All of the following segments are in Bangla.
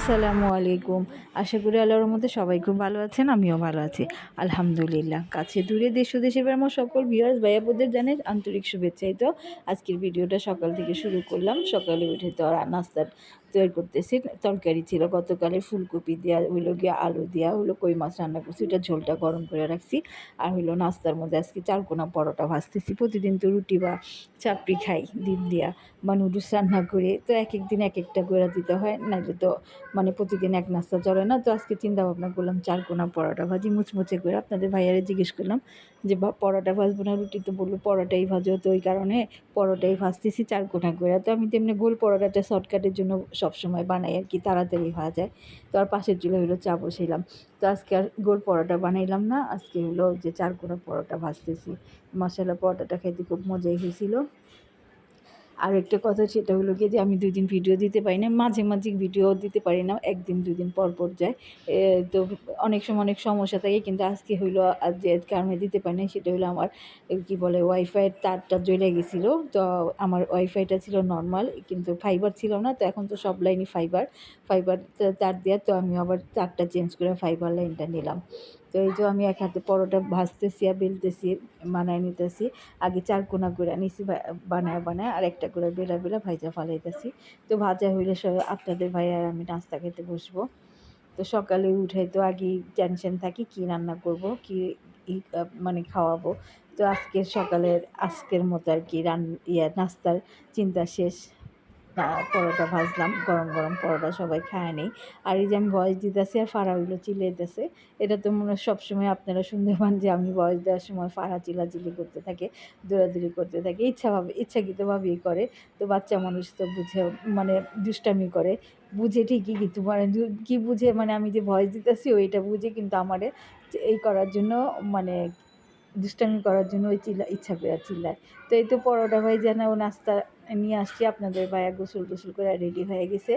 আসসালামু আলাইকুম। আশা করি আল্লাহর মধ্যে সবাই খুব ভালো আছেন, আমিও ভালো আছি আলহামদুলিল্লাহ। কাছে দূরে দেশ ও দেশের আমার সকল ভিউয়ার্স ভাইয়াপুদের জানাই আন্তরিক শুভেচ্ছা। তো আজকের ভিডিওটা সকাল থেকে শুরু করলাম। সকালে উঠে তো নাস্তার তৈরি করতেছি। তরকারি ছিল গতকালের, ফুলকপি দেওয়া হইলো গিয়ে, আলু দেওয়া হইলো, কই মাছ রান্না করছি, ওটা ঝোলটা গরম করে রাখছি। আর হইলো নাস্তার মধ্যে আজকে চারকোনা পরোটা ভাজতেছি। প্রতিদিন তো রুটি বা চাপড়ি খাই ডিম দিয়া বা নুডলস রান্না করে, তো এক এক দিন এক একটা করে দিতে হয়, নাহলে তো মানে প্রতিদিন এক নাস্তা চলে না। তো আজকে চিন্তা ভাবনা করলাম চারকোনা পরোটা ভাজি মুচমুচে করে। আপনাদের ভাইয়ারে জিজ্ঞেস করলাম যে পরোটা ভাজবো না রুটি, তো বললো পরোটাই ভাজো। তো ওই কারণে পরোটাই ভাজতেছি চারকোনা করে। তো আমি তেমনি গোল পরোটাটা শর্টকাটের জন্য সবসময় বানাই আর কি, তাড়াতাড়ি হওয়া যায়। তো আর পাশের চুলে হলো চা বসাইলাম। তো আজকে আর গোল পরোটা বানাইলাম না, আজকে হলো যে চারকোনা পরোটা ভাজতেছি। মশলা পরোটাটা খাইতে খুব মজাই হয়েছিল। আর একটা কথা সেটা হলো গিয়ে যে আমি 2 দিন ভিডিও দিতে পারি না, মাঝে মাঝে ভিডিও দিতে পারি না, একদিন 2 দিন পর পর যায়। তো অনেক সময় অনেক সমস্যা থাকে, কিন্তু আজকে হইলো যে কারণে দিতে পারি না সেটা হলো আমার কি বলে ওয়াইফাইয়ের তারটা জ্বলে গেছিলো। তো আমার ওয়াইফাইটা ছিল নর্মাল, কিন্তু ফাইবার ছিল না। তো এখন তো সব লাইনই ফাইবার ফাইবার তার দেওয়া, তো আমি আবার তারটা চেঞ্জ করে ফাইবার লাইনটা নিলাম। তো এই যে আমি এক হাতে পরোটা ভাজতেছি আর বেলতেছি, বানায় নিতেছি। আগে চারকোনা করে নিছি, বানায় বানায় আর একটা করে বেলা বেলা ভাইজা ফালাইতেছি। তো ভাজা হইলে আপনাদের ভাই আর আমি নাস্তা খেতে বসবো। তো সকালে উঠে তো আগেই টেনশন থাকি কী রান্না করব, কী মানে খাওয়াবো। তো আজকের মতো আর কি নাস্তার চিন্তা শেষ। পরোটা ভাজলাম, গরম গরম পরোটা সবাই খায় নেই। আর এই যে আমি ভয়েস দিতেছি আর ফাড়া হইলো চিল্লাইতেছে, এটা তো মনে হয় সবসময় আপনারা শুনতে পান যে আমি ভয়েস দেওয়ার সময় ফাড়া চিল্লাচিল্লি করতে থাকে, দৌড়াদৌড়ি করতে থাকে, ইচ্ছাকৃতভাবেই করে। তো বাচ্চা মানুষ তো বুঝে, মানে দুষ্টামি করে, বুঝে ঠিকই, কিন্তু মানে কী বুঝে, মানে আমি যে ভয়েস দিতেছি ওইটা বুঝে, কিন্তু আমারে এই করার জন্য, মানে দুষ্টামি করার জন্য ওই ইচ্ছা করে চিল্লায়। তো এই তো পরোটা ভাই যেন ও নাস্তা নিয়ে আসছি, আপনাদের ভাইয়া গোসল টোসল করে রেডি হয়ে গেছে।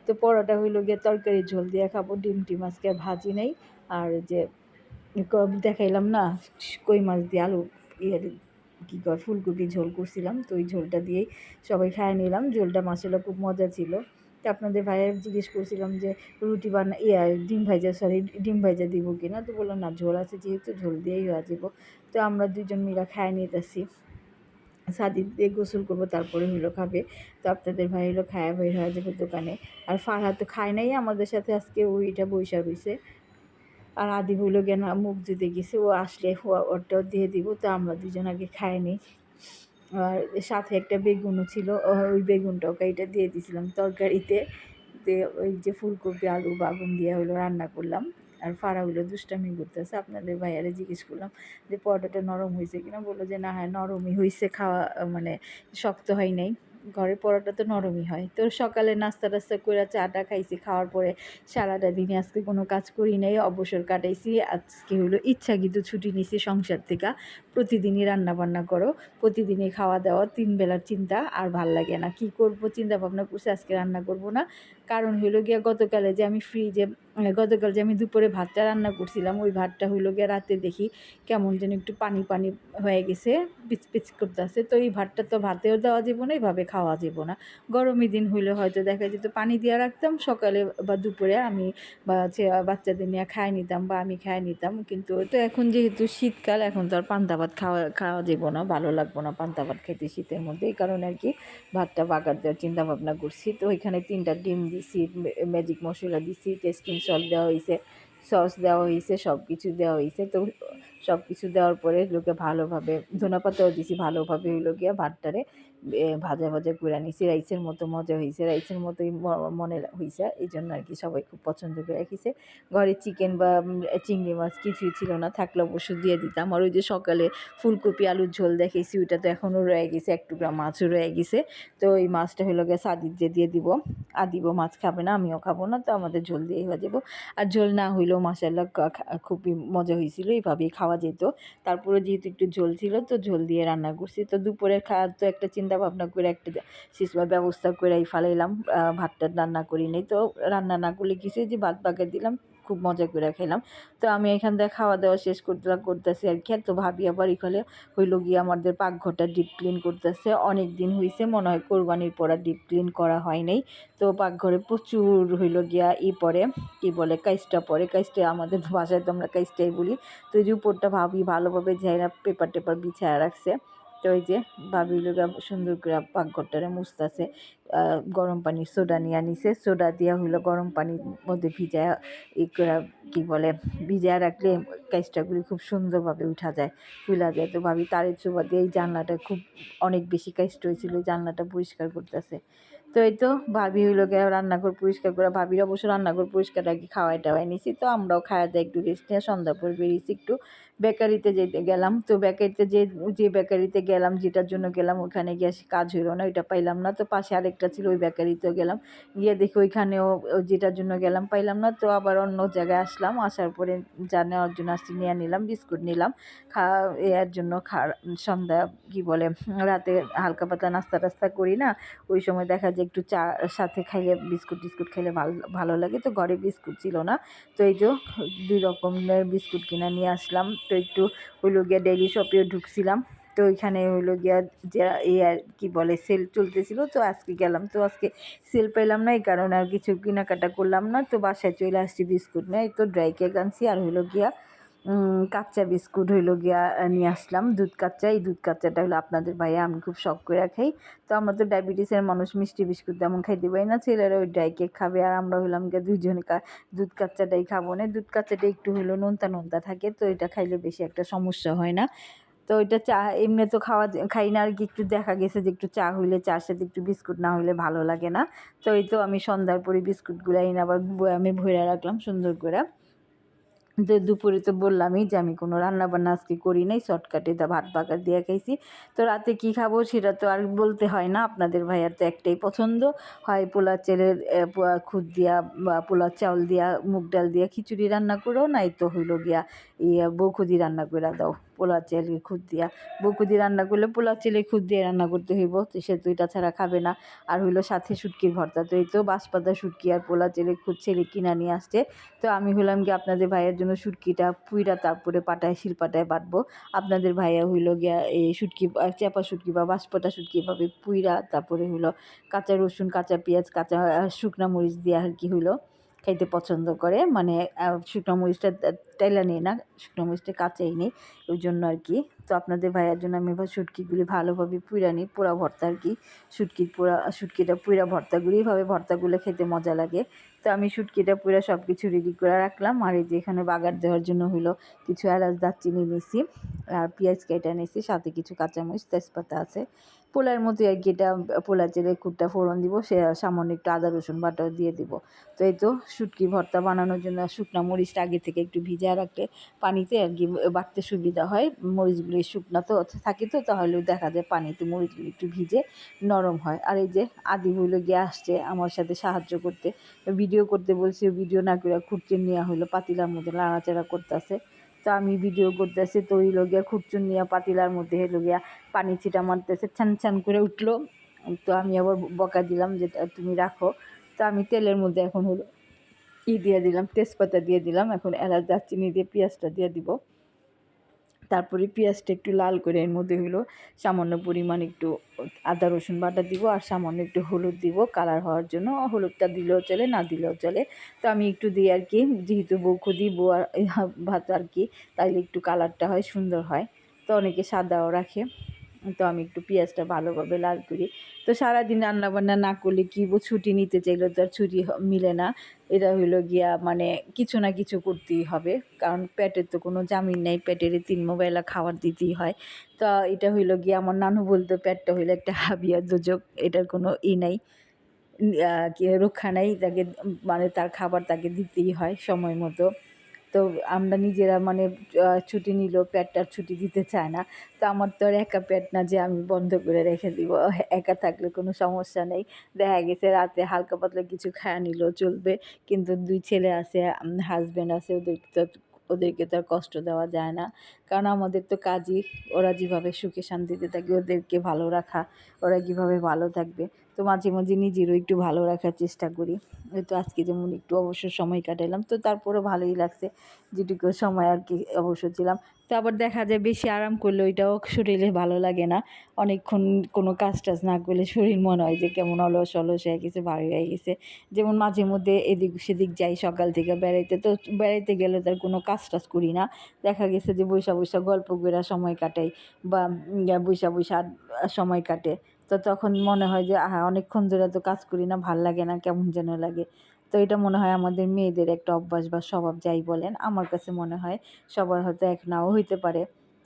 তো পরোটা হইলো গিয়ে তরকারি ঝোল দিয়ে খাবো, ডিম টিম আজকে আর ভাজি নেই। আর যে দেখাইলাম না, কই মাছ দিয়ে আলু ইয়ে কী কয় ফুলকপি ঝোল করছিলাম, তো ওই ঝোলটা দিয়েই সবাই খায় নিলাম। ঝোলটা মাসাল্লাহ খুব মজা ছিল। তো আপনাদের ভাইয়ের জিজ্ঞেস করছিলাম যে রুটি ডিম ভাজা দিব কিনা, তো বললো না, ঝোল আছে যেহেতু ঝোল দিয়েই হয়ে যাব। তো আমরা 2জন মিলে খায় নিতেছি। সাদি দিয়ে গোসল করবো, তারপরে হইলো খাবে। তো আপনাদের ভাই হলো খায়া বের হয়ে যাবে দোকানে। আর ফারহাদ তো খায় নাই আমাদের সাথে, আজকে ওইটা বৈশা রয়েছে। আর আদি হইলো গিয়ে না মুখ দিতে গেছে, ও আসলে ওরটাও দিয়ে দিব। তো আমরা 2জন আগে খায় নিই। আর সাথে একটা বেগুনও ছিল, ওই বেগুনটাও কাইটা দিয়ে দিয়েছিলাম তরকারিতে। দিয়ে ওই যে ফুলকপি আলু বাগুন দিয়ে হলো রান্না করলাম। আর ফাড়া হইলো দুষ্টামি করতেছে। আপনাদের ভাইয়ারে জিজ্ঞেস করলাম যে পরোটাটা নরম হয়েছে কিনা, বললো যে না, হ্যাঁ নরমই হয়েছে, খাওয়া মানে শক্ত হয় নাই। ঘরের পরোটা তো নরমই হয়। তো সকালে নাস্তা টাস্তা করে চাটা খাইছি, খাওয়ার পরে সারাটা দিনে আজকে কোনো কাজ করি নাই, অবসর কাটাইছি। আজকে হলো ইচ্ছাকৃত ছুটি নিছি সংসার থেকে। প্রতিদিনই রান্না বান্না করো, প্রতিদিনই খাওয়া দাওয়া, 3 বেলার চিন্তা আর ভাল লাগে না। কি করব চিন্তা ভাবনা করছি, আজকে রান্না করব না। কারণ হইলো গিয়া গতকাল যে আমি দুপুরে ভাতটা রান্না করছিলাম, ওই ভাতটা হইলো গিয়া রাতে দেখি কেমন যেন একটু পানি পানি হয়ে গেছে, পিচ করতেছে। তো এই ভাতটা তো ভাতেও দেওয়া যাব না, এইভাবে খাওয়া যাব না। গরমের দিন হইলে হয়তো দেখা যেত পানি দিয়ে রাখতাম, সকালে বা দুপুরে আমি বাচ্চাদের নিয়ে খায় নিতাম বা আমি খায় নিতাম। কিন্তু তো এখন যেহেতু শীতকাল, এখন তো আর পান্তা ভাত খাওয়া যাব না, ভালো লাগবো না পান্তা ভাত খাইতে শীতের মধ্যে। এই কারণে আর কি ভাতটা বাগার দেওয়ার চিন্তা ভাবনা করছি। তো ওইখানে 3টা ডিম দিছি, ম্যাজিক মশলা দিছি, টেস্টিং সস দেওয়া হয়েছে, সব কিছু দেওয়া হয়েছে। তো সব কিছু দেওয়ার পরে লোকে ভালোভাবে ধনেপাতাও দিছি, ভালোভাবে হইলো গিয়া ভাতটারে ভাজা ভাজা করে নিছি। রাইসের মতো মজা হয়েছে, রাইসের মতোই মনে হয়েছে। এই জন্য আর কি সবাই খুব পছন্দ করে রেখেছে। ঘরে চিকেন বা চিংড়ি মাছ কিছুই ছিল না, থাকলে অবশ্য দিয়ে দিতাম। আর ওই যে সকালে ফুলকপি আলুর ঝোল দেখেছি, ওইটা তো এখনও রয়ে গেছে, 1 টুকরা মাছও রয়ে গেছে। তো ওই মাছটা হলো গিয়ে সাদিক দিয়ে দিব। আদিব মাছ খাবে না, আমিও খাবো না, তো আমাদের ঝোল দিয়েই হয়ে যাবো। আর ঝোল না হইলেও মাশাআল্লাহ খুবই মজা হয়েছিল, এইভাবেই খাওয়া যেত। তারপরে যেহেতু একটু ঝোল ছিল, তো ঝোল দিয়ে রান্না করছি। তো দুপুরের খাওয়ার তো একটা চিন্তা ভাবনা করে একটা ব্যবস্থা করেই ফেলাইলাম, ভাতটা রান্না করি নাই। তো রান্না না করলে কিছু যে ভাত পাকে দিলাম, খুব মজা করে খেলাম। তো আমি এখান থেকে খাওয়া দাওয়া শেষ করতেছি আর কি। তো ভাবি আবার এখানে হইল গিয়ে আমাদের পাকঘরটা ডিপ ক্লিন করতেছে। অনেক দিন হয়েছে মনে হয় কোরবানির পর আর ডিপ ক্লিন করা হয় নাই। তো পাকঘরে প্রচুর হইল গিয়া পরে কি বলে কাইজটা পরে, কাইজটা আমাদের বাসায় তো আমরা কাইজটাই বলি। তো এই যে উপরটা ভাবি ভালোভাবে ঝাইরা পেপার টেপার বিছায়া রাখছে। তো ওই যে ভাবি লোক সুন্দর করে পাকঘরটারে মুছতেছে। গরম পানির সোডা নিয়ে নিছে, সোডা দিয়া হইলো গরম পানির মধ্যে ভিজায়া করে কি বলে ভিজায়া রাখলে কাইজটাগুলি খুব সুন্দরভাবে উঠা যায়, তুলা যায়। তো ভাবি তারের চোপা দিয়ে এই জানলাটা খুব অনেক বেশি কাইজটা হয়েছিল, জানলাটা পরিষ্কার করতেছে। তো এই তো ভাবি হইলো গিয়ে রান্নাঘর পরিষ্কার করে, ভাবির অবশ্য রান্নাঘর পরিষ্কার রাখি খাওয়াই টাওয়াই নিছি। তো আমরাও খাওয়া দাওয়া একটু রেস্ট নিয়ে সন্ধ্যার পর বেরিয়েছি একটু বেকারিতে যেতে গেলাম। তো বেকারিতে যে বেকারিতে গেলাম, যেটার জন্য গেলাম ওখানে গিয়ে কাজ হইলো না, ওইটা পাইলাম না। তো পাশে আরেকটা ছিল, ওই বেকারিতেও গেলাম, গিয়ে দেখি ওইখানেও যেটার জন্য গেলাম পাইলাম না। তো আবার অন্য জায়গায় আসলাম, আসার পরে যা নেওয়ার জন্য আসছি নিয়ে নিলাম, বিস্কুট নিলাম এর জন্য সন্ধ্যা কি বলে রাতে হালকা পাতলা নাস্তা টাস্তা করি না, ওই সময় দেখা যায় একটু চা সাথে খাইলে বিস্কুট টিস্কুট খাইলে ভালো লাগে। তো ঘরে বিস্কুট ছিল না, তো এই যে 2 রকমের বিস্কুট কিনে নিয়ে আসলাম। তো একটু হইলো গিয়া ডেইলি শপেও ঢুকছিলাম। তো ওইখানে হইলো গিয়া যে আর কি বলে সেল চলতেছিল, তো আজকে গেলাম। তো আজকে সেল পেলাম না, এই কারণে আর কিছু কেনাকাটা করলাম না। তো বাসায় চলে আসছি বিস্কুট নিয়ে। এই তো ড্রাই কেক আনছি আর হইলো গিয়া কাচ্চা বিস্কুট হইলো গিয়া নিয়ে আসলাম, দুধ কাচ্চা। এই দুধ কাচ্চাটা হলো আপনাদের ভাইয়া আমি খুব শখ করে খাই। তো আমরা তো ডায়াবেটিসের মানুষ, মিষ্টি বিস্কুট তেমন খাইতে পারি না, ছেলেরা ওই ড্রাই কেক খাবে আর আমরা হইলাম গিয়ে দুইজনে দুধ কাচ্চাটাই খাবো না। দুধ কাচ্চাটা একটু হইলো নোনতা নোনতা থাকে, তো এটা খাইলে বেশি একটা সমস্যা হয় না। তো ওইটা চা এমনি তো খাই না আর কি, একটু দেখা গেছে যে একটু চা হইলে চার সাথে একটু বিস্কুট না হইলে ভালো লাগে না। তো এই তো আমি সন্ধ্যার পরে বিস্কুটগুলো এনে আবার বয়ামে ভরে রাখলাম সুন্দর করে। তো দুপুরে তো বললামই যে আমি কোনো রান্নাবান্না আজকে করি নাই, শর্টকাটে ভাত বাগার দিয়ে খাইছি। তো রাতে কি খাবো সেটা তো আর বলতে হয় না, আপনাদের ভাইয়ার তো একটাই পছন্দ, হয় পোলা চালের খুদ দিয়া বা পোলা চাউল দিয়া মুগ ডাল দিয়া খিচুড়ি রান্না করো, নাই তো হইলো গিয়া বৌখুদি রান্না করে দাও পোলা চালের খুদ দিয়া। বৌখুদি রান্না করলে পোলা চালের খুদ দিয়ে রান্না করতে হইব, তো সে তো এটা ছাড়া খাবে না। আর হইলো সাথে শুটকির ভর্তা। তো এই তো বাঁশপাতা শুটকি আর পোলা চালের খুদ ছেলে কিনা নিয়ে আসছে। তো আমি হইলাম গিয়ে আপনাদের ভাইয়ের জন্য শুটকিটা পুইরা তারপরে শিলপাটায় বাটবো। আপনাদের ভাইয়া হইলো গিয়া এই শুটকি চেপা শুটকি বা বাঁশপাতা শুটকি এভাবে পুইরা তারপরে হইলো কাঁচা রসুন, কাঁচা পেঁয়াজ, কাঁচা শুকনা মরিচ দিয়ে আর কি হইলো খাইতে পছন্দ করে, মানে শুকনো মরিচটা টাইলা নেই না, শুকনো মরিচটা কাঁচাই নেই, ওই জন্য আর কি। তো আপনাদের ভাইয়ের জন্য আমি এবার শুটকিগুলি ভালোভাবে পুইরা নিই, পোড়া ভর্তা আর কি। শুটকিটা পুইরা ভর্তাগুলি, এইভাবে ভর্তাগুলো খেতে মজা লাগে। তো আমি শুটকিটা পুরো সব কিছু রেডি করে রাখলাম। আর এই যে এখানে বাগার দেওয়ার জন্য হইলো কিছু এলাচ দারচিনি নিছি আর পেঁয়াজ কেটে নিছি, সাথে কিছু কাঁচামরিচ তেজপাতা আছে। পোলার মতো আর কি, এটা পোলা চেলে খুঁটটা ফোড়ন দিব, সে সামান্য একটু আদা রসুন বাটাও দিয়ে দিব। তো এই তো শুটকি ভর্তা বানানোর জন্য শুকনা মরিচটা আগে থেকে একটু ভিজিয়ে রাখলে পানিতে আর কি বাটতে সুবিধা হয়। মরিচগুলি শুকনা তো থাকে, তো তাহলে দেখা যায় পানিতে মরিচগুলি একটু ভিজে নরম হয়। আর এই যে আদি হইলো গিয়ে আসছে আমার সাথে সাহায্য করতে, ভিডিও করতে বলছি, ভিডিও না করে খুঁটচুন নেওয়া হইলো পাতিলার মধ্যে নাড়াচাড়া করতেছে। তো আমি ভিডিও করতেছি, তো ওই লগিয়া খুঁটচুন নিয়ে পাতিলার মধ্যে হইলো গিয়া পানি ছিটা মারতেছে, ছান ছান করে উঠলো। তো আমি আবার বকা দিলাম যে তুমি রাখো। তো আমি তেলের মধ্যে এখন হলো দিয়ে দিলাম, তেজপাতা দিয়ে দিলাম, এখন এলাচ দারচিনি দিয়ে পেঁয়াজটা দিয়ে দিব। তারপরে পেঁয়াজটা একটু লাল করে এর মধ্যে হলো সামান্য পরিমাণ একটু আদা রসুন বাটা দিব আর সামান্য একটু হলুদ দিব কালার হওয়ার জন্য। হলুদটা দিলেও চলে, না দিলেও চলে। তো আমি একটু দিই আর কি, যেহেতু বউখুদি বউ আর ভাত আর কি, তাইলে একটু কালারটা হয় সুন্দর হয়। তো অনেকে সাদাও রাখে। তো আমি একটু পেঁয়াজটা ভালোভাবে লাল করি। তো সারাদিন রান্নাবান্না না করলে কি ছুটি নিতে চাইলে তো আর ছুটি মিলে না। এটা হইলো গিয়া মানে কিছু না কিছু করতেই হবে, কারণ পেটের তো কোনো জামিন নেই, পেটের 3 বেলা খাবার দিতেই হয়। তো এটা হইলো গিয়া আমার নানু বলতো পেটটা হইলো একটা হাবিয়া দোজক, এটার কোনো নাই, কি রক্ষা নাই, তাকে মানে তার খাবার তাকে দিতেই হয় সময় মতো। তো আমরা নিজেরা মানে ছুটি নিলেও পেটটার ছুটি দিতে চায় না। তো আমার তো আর একা পেট না যে আমি বন্ধ করে রেখে দিব, একা থাকলে কোনো সমস্যা নেই। দেখা গেছে রাতে হালকা পাতলা কিছু খায়া নিলেও চলবে, কিন্তু 2 ছেলে আছে, হাজব্যান্ড আছে, ওদেরকে তো আর কষ্ট দেওয়া যায় না, কারণ আমাদের তো কাজই ওরা যেভাবে সুখে শান্তিতে থাকে ওদেরকে ভালো রাখা, ওরা কীভাবে ভালো থাকবে। তো মাঝে মাঝে নিজেরও একটু ভালো রাখার চেষ্টা করি। তো আজকে যেমন একটু অবসর সময় কাটালাম, তো তারপরেও ভালোই লাগছে যেটুকু সময় আর কি অবসর ছিলাম। তো আবার দেখা যায় বেশি আরাম করলে ওইটাও শরীরে ভালো লাগে না। অনেকক্ষণ কোনো কাজ টাজ না করলে শরীর মনে হয় যে কেমন অলস অলস হয়ে গেছে, ভারী হয়ে গেছে। যেমন মাঝে মধ্যে এদিক সেদিক যাই সকাল থেকে বেড়াইতে, তো বেড়াইতে গেলে তার কোনো কাজ টাজ করি না, দেখা গেছে যে বৈশা বৈশা গল্প করে সময় কাটাই বা বৈশা বৈশা সময় কাটে। তো তখন মনে হয় যে অনেকক্ষণ ধরে তো কাজ করি না, ভাল লাগে না, কেমন যেন লাগে। তো এটা মনে হয় আমাদের মেয়েদের একটা অভ্যাস বা স্বভাব যাই বলেন, আমার কাছে মনে হয় সবার হয়তো এক নাও হইতে পারে।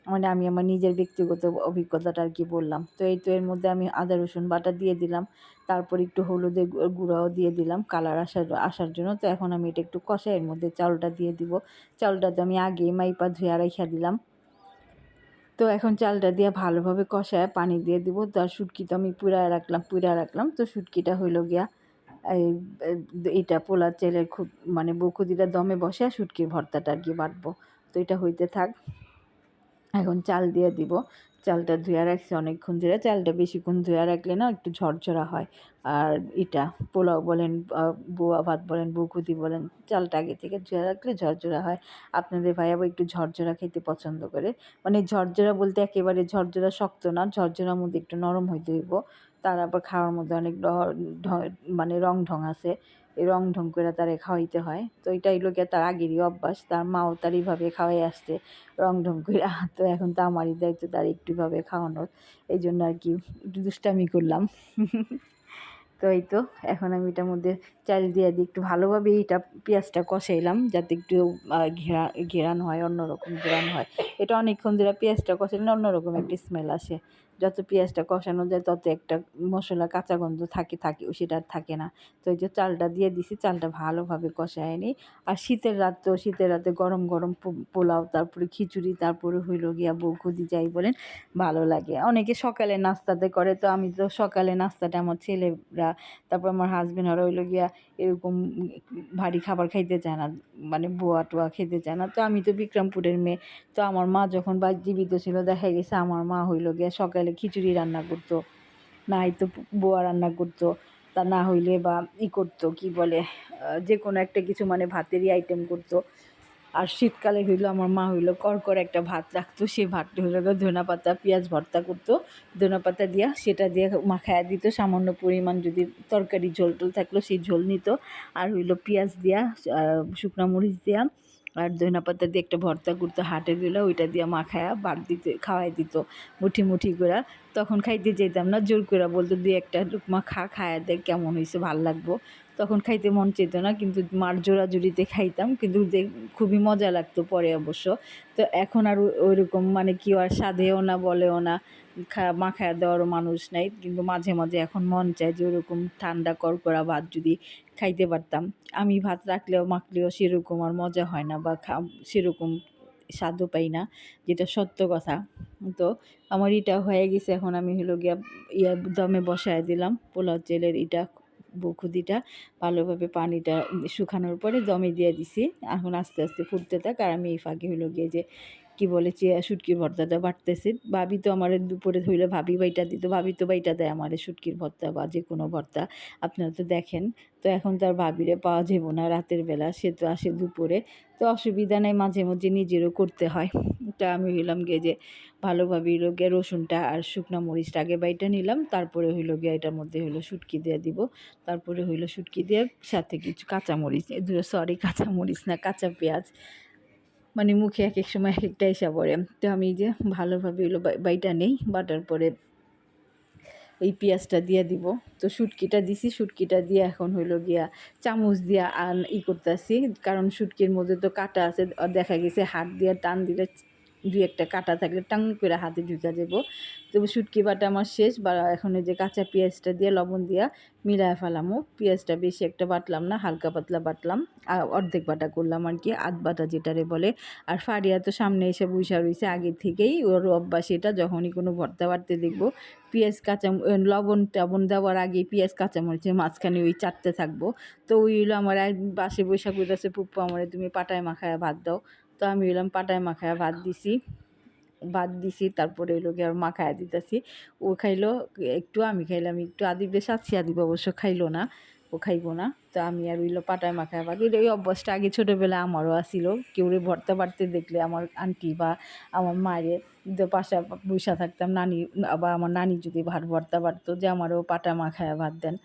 মানে আমি আমার নিজের ব্যক্তিগত অভিজ্ঞতাটা আর কি বললাম। তো এই তো এর মধ্যে আমি আদা রসুন বাটা দিয়ে দিলাম, তারপর একটু হলুদের গুঁড়াও দিয়ে দিলাম কালার আসার জন্য। তো এখন আমি এটা একটু কষাই, এর মধ্যে চালটা দিয়ে দিব। চালটা তো আমি আগেই মাইপা ধুয়ে রাইখা দিলাম। তো এখন চালটা দিয়ে ভালোভাবে কষায় পানি দিয়ে দিব। তো আর শুটকি তো আমি পুড়ায় রাখলাম। তো শুটকিটা হইল গিয়া এই এইটা পোলা চালের খুব মানে বউখুদিটা দমে বসে শুটকির ভর্তাটা আর কি বাটবো। তো এটা হইতে থাক। এখন চাল দিয়ে দিব। চালটা ধুয়ে রাখছি অনেকক্ষণ ধরে। চালটা বেশিক্ষণ ধুয়ে রাখলে না একটু ঝরঝরা হয়। আর এটা পোলাও বলেন, বোয়া ভাত বলেন, বউখুদি বলেন, চালটা আগে থেকে ধুয়ে রাখলে ঝরঝরা হয়। আপনাদের ভাই আবার একটু ঝরঝরা খেতে পছন্দ করে। মানে ঝরঝরা বলতে একেবারে ঝরঝরা শক্ত না, ঝরঝরার মধ্যে একটু নরম হইতে হইব। তার আবার খাওয়ার মধ্যে অনেক মানে রং ঢং আছে। এই রং ঢং করে তারে খাওয়াইতে হয়। তো এটাই হইলো গিয়ে তার আগেরই অভ্যাস। তার মাও তার এইভাবে খাওয়াই আসছে রং ঢং কইরা। তো এখন তো আমারই দায়িত্ব তার একটুভাবে খাওয়ানোর। এই জন্য আর কি একটু দুষ্টামি করলাম। তো এই তো এখন আমি এটার মধ্যে চাল দিয়ে দিই, একটু ভালোভাবে এটা পেঁয়াজটা কষাইলাম যাতে একটু ঘেরান হয়, অন্যরকম ঘেরান হয়। এটা অনেকক্ষণ ধরে পেঁয়াজটা কষাইলে অন্যরকম একটা স্মেল আসে। যত পেঁয়াজটা কষানো যায় তত একটা মশলা কাঁচা গন্ধ থাকে সেটা আর থাকে না। তো এই যে চালটা দিয়ে দিছি, চালটা ভালোভাবে কষায় নিই। আর শীতের রাতে গরম গরম পোলাও, তারপরে খিচুড়ি, তারপরে হইল গিয়া বউখুদি যাই বলেন, ভালো লাগে। অনেকে সকালে নাস্তাতে করে, তো আমি তো সকালে নাস্তাটা আমার ছেলেরা, তারপর আমার হাজবেন্ড ওরা হইলো গিয়া এরকম ভারী খাবার খাইতে চায় না, মানে বোয়া টোয়া খেতে চায় না। তো আমি তো বিক্রমপুরের মেয়ে। তো আমার মা যখন বা জীবিত ছিল দেখা গেছে আমার মা হইলো গিয়া সকালে খিচুড়ি রান্না করতো, না হয়তো বোয়া রান্না করতো, তা না হইলে বা করতো কি বলে যে কোনো একটা কিছু মানে ভাতেরই আইটেম করতো। আর শীতকালে হইলো আমার মা হইলো কড়কড় একটা ভাত রাখতো, সেই ভাতটা হইলো ধনা পাতা পেঁয়াজ ভর্তা করতো, ধনা পাতা দিয়া সেটা দিয়ে মাখায়া দিত। সামান্য পরিমাণ যদি তরকারি ঝোল টোল থাকলো সেই ঝোল নিত। আর হইলো পেঁয়াজ দিয়া শুকনা মরিচ দিয়া আর ধনা পাতা দিয়ে একটা ভর্তা করতো হাটে দিলে, ওইটা দিয়ে মাখায়া ভাত দিতে খাওয়াই দিত মুঠি মুঠি করে। তখন খাইতে যেতাম না, জোর করে বলতো দুই একটা লুকমা খায়া দেখ কেমন হয়েছে, ভাল লাগবো। তখন খাইতে মন চেত না, কিন্তু মার জোরাজুরিতে খাইতাম, কিন্তু খুবই মজা লাগতো পরে অবশ্য। তো এখন আর ওইরকম মানে কেউ আর সাধেও না বলেও না, মাখায়া দেওয়ারও মানুষ নাই। কিন্তু মাঝে মাঝে এখন মন চায় যে ওরকম ঠান্ডা করকরা ভাত যদি খাইতে পারতাম। আমি ভাত রাখলেও মাখলেও সেরকম আর মজা হয় না বা সেরকম স্বাদও পাই না, যেটা সত্য কথা। তো আমার এটা হয়ে গেছে, এখন আমি হলো গিয়া দমে বসায় দিলাম পোলাও চালের এটা বউখুদিটা। ভালোভাবে পানিটা শুকানোর পরে দমে দিয়ে দিছি। এখন আস্তে আস্তে ফুটতে থাক, আর আমি এই ফাঁকে হলো গিয়ে যে কি বলে শুটকির ভর্তাটা বাটতেছি। ভাবি তো আমার দুপুরে ধইলে ভাবি বাইটা দিত, ভাবি তো বাইটা দেয় আমার শুটকির ভর্তা বা যে কোনো ভর্তা, আপনারা তো দেখেন। তো এখন তো আর ভাবিরে পাওয়া যাবো না রাতের বেলা, সে তো আসে দুপুরে। তো অসুবিধা নেই, মাঝে মাঝে নিজেরও করতে হয়। তা আমি হইলাম গিয়ে যে ভালোভাবে হইলো গিয়ে রসুনটা আর শুকনো মরিচটা আগে বাইটা নিলাম, তারপরে হইলো গিয়ে এটার মধ্যে হইলো শুটকি দিয়ে দিব। তারপরে হইলো শুটকি দিয়ে সাথে কিছু কাঁচামরিচ, কাঁচামরিচ না কাঁচা পেঁয়াজ, মানে মুখে এক এক সময় এক একটা এসে পড়ে। তো আমি যে ভালোভাবে হইলো বাইটা নেই, বাটার পরে এই পেঁয়াজটা দিয়ে দিব। তো শুটকিটা দিছি, শুটকিটা দিয়ে এখন হইলো গিয়া চামচ দিয়া করতেছি, কারণ শুটকির মধ্যে তো কাঁটা আছে। দেখা গেছে হাত দিয়ে টান দিলে দুই একটা কাঁটা থাকলে টাং করে হাতে ঢুকে যাব। তবে শুটকি বাটা আমার শেষ, বা এখন এই যে কাঁচা পেঁয়াজটা দিয়ে লবণ দিয়া মিলায় ফেলামো। পেঁয়াজটা বেশি একটা বাটলাম না, হালকা পাতলা বাটলাম, অর্ধেক বাটা করলাম আর কি, আধ বাটা যেটারে বলে। আর ফারিয়া তো সামনে এসে বইসা রয়েছে আগে থেকেই, ওর অভ্যাস এটা, যখনই কোনো ভর্তা বাটতে দেখবো পেঁয়াজ লবণ টবণ দেওয়ার আগে পেঁয়াজ কাঁচামরিচের মাঝখানে ওই চাটতে থাকবো। তো ওই হলো আমার এক বাসে বৈশাখ হইতেছে, পুপ্পু আমারে তুমি পাটায় মাখায়া ভাত দাও। তো আমি হইলাম পাটায় মাখায়া ভাত দিছি। ভাত দিছি, তারপরে হইলো গিয়ে আর মাখায়া দিতেছি। ও খাইলো একটু, আমি খাইলাম একটু। আদিব বেশ আছি, আদিব অবশ্য খাইলো না, ও খাইবো না। তো আমি আর হইলো পাটায় মাখায় ভাত, এই অভ্যাসটা আগে ছোটোবেলায় আমারও আসিল। কেউ ভর্তা বাড়তে দেখলে আমার আন্টি বা আমার মায়ের পাশে বইসা থাকতাম, নানি বা আমার নানি যদি ভাত ভর্তা বাড়তো যে আমারও পাটা মাখায় ভাত দেন।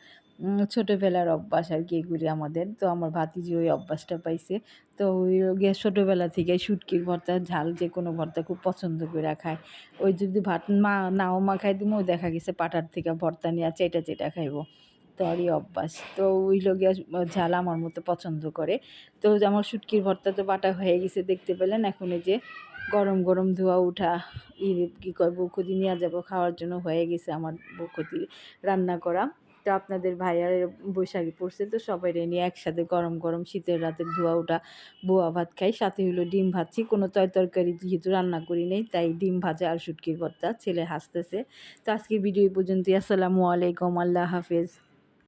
ছোটোবেলার অভ্যাস আর কি এগুলি আমাদের। তো আমার ভাতিজি ওই অভ্যাসটা পাইছে। তো ওই গিয়ে ছোটোবেলা থেকে শুটকির ভর্তা, ঝাল যে কোনো ভর্তা খুব পছন্দ করে খায়। ওই যদি ভাত নাও মাখাই দিমো, ওই দেখা গেছে পাটার থেকে ভর্তা নিয়ে চেটা চেটা খাইবো। তো ওরই অভ্যাস। তো ওই লগিয়া ঝাল আমার মতো পছন্দ করে। তো আমার শুটকির ভর্তা তো বাটা হয়ে গেছে দেখতে পেলেন। এখন এই যে গরম গরম ধোয়া উঠা কী কয় বউখুদি নিয়ে যাবো খাওয়ার জন্য হয়ে গেছে আমার বউখুদি রান্না করা। তো আপনাদের ভাইয়ার বৈশাখী পড়ছে, তো সবাই নিয়ে একসাথে গরম গরম শীতের রাতের ধোয়া ওঠা বোয়া ভাত খাই। সাথে হইলো ডিম ভাজছি, কোনো তরকারি যেহেতু রান্না করি নাই, তাই ডিম ভাজা আর শুটকির ভর্তা। ছেলে হাসতেছে। তো আজকের ভিডিও এই পর্যন্তই। আসসালামু আলাইকুম, আল্লাহ হাফেজ।